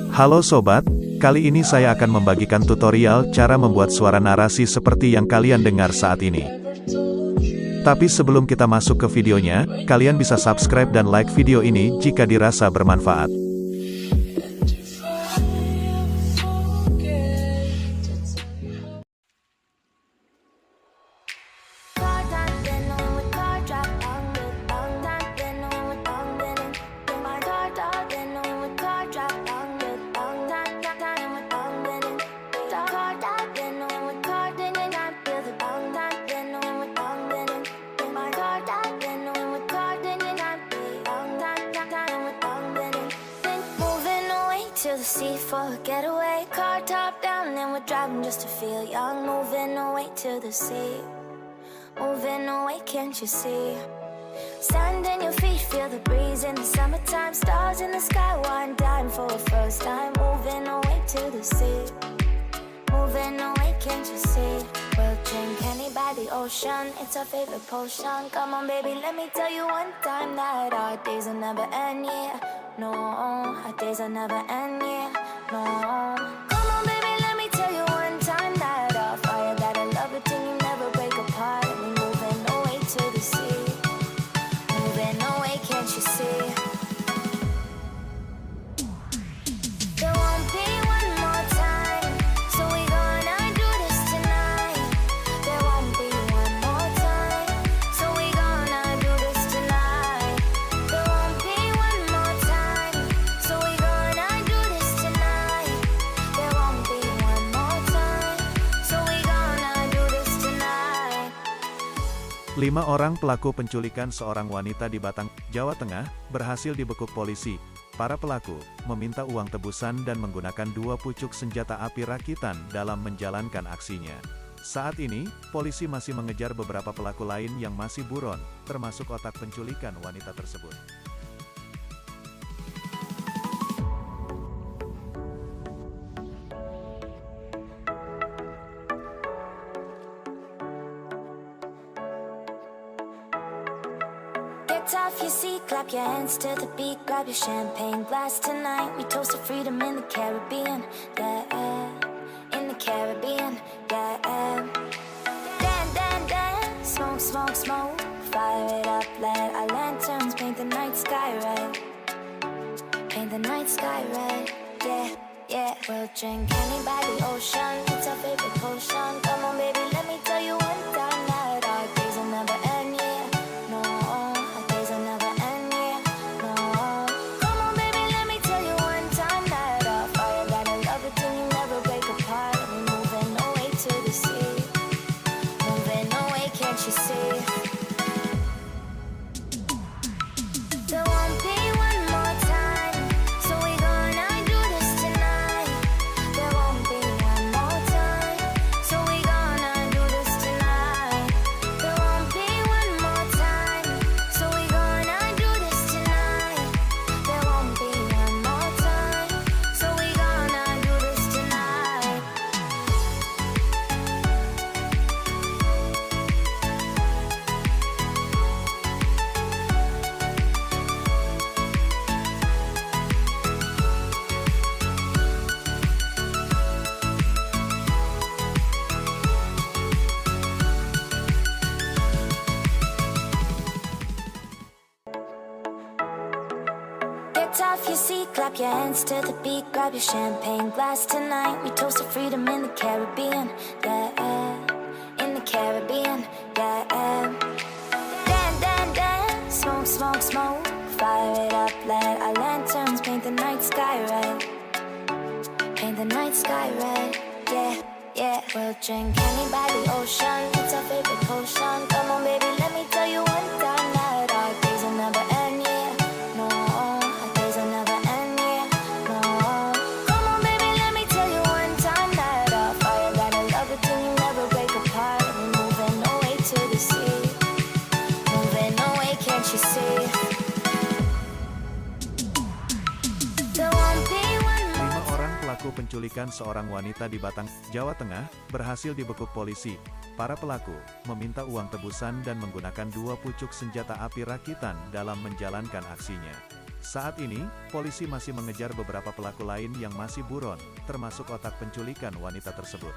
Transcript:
Halo sobat, kali ini saya akan membagikan tutorial cara membuat suara narasi seperti yang kalian dengar saat ini. Tapi sebelum kita masuk ke videonya, kalian bisa subscribe dan like video ini jika dirasa bermanfaat. To the sea for a getaway, car top down and we're driving just to feel young. Moving away to the sea, moving away, can't you see? Sand in your feet, feel the breeze in the summertime. Stars in the sky, one dime for a first time. Moving away to the sea, moving away, can't you see? We'll drink honey by the ocean, it's our favorite potion. Come on baby, let me tell you one time that our days will never end, yeah. No, our days will never end, yeah. No. Come on baby, let me tell you one time that our fire got a love it till you never break apart. We're moving away to the sea, moving away, can't you see? There won't be one more time, so we gonna do this tonight. There won't be one more time, so we gonna do this tonight. There won't be one more time, so we gonna do this tonight. There won't be one more time, so we gonna do this tonight. 5 orang pelaku penculikan seorang wanita di Batang, Jawa Tengah, berhasil dibekuk polisi. Para pelaku meminta uang tebusan dan menggunakan 2 pucuk senjata api rakitan dalam menjalankan aksinya. Saat ini, polisi masih mengejar beberapa pelaku lain yang masih buron, termasuk otak penculikan wanita tersebut. Get off your seat, clap your hands to the beat, grab your champagne glass tonight. We toast to freedom in the Caribbean, yeah, in the Caribbean, yeah. Dan, dan, dan, smoke, smoke, smoke, fire it up, let our lanterns paint the night sky red, paint the night sky red, yeah, yeah. We'll drink honey by the ocean, it's our favorite potion. Come on baby, let me tell you one time that our days will never end, yeah. No, our days will never end, yeah. No. Come on baby, let me tell you one time that our fire got a love it till you never break apart. We're moving away to the sea, moving away, can't you see? There won't be one more time, so we gonna do this tonight. There won't be one more time, so we gonna do this tonight. There won't be one more time, so we gonna do this tonight. There won't be one more time, so we gonna do this tonight. Get off your seat, clap your hands to the beat, grab your champagne glass tonight. We toast to freedom in the Caribbean, yeah, in the Caribbean, yeah. Dan, dan, dan, smoke, smoke, smoke, fire it up, let our lanterns paint the night sky red, paint the night sky red, yeah, yeah. We'll drink honey by the ocean, it's our favorite potion. Come on baby, let me tell you one time that our days will never end, yeah. No, our days will never end, yeah. No. Come on baby, let me tell you one time that our fire got a love it till you never break apart. We're moving away to the sea, moving away, can't you see? There won't be one more 5 orang pelaku penculikan seorang wanita di Batang, Jawa Tengah, berhasil dibekuk polisi. Para pelaku meminta uang tebusan dan menggunakan 2 pucuk senjata api rakitan dalam menjalankan aksinya. Saat ini, polisi masih mengejar beberapa pelaku lain yang masih buron, termasuk otak penculikan wanita tersebut.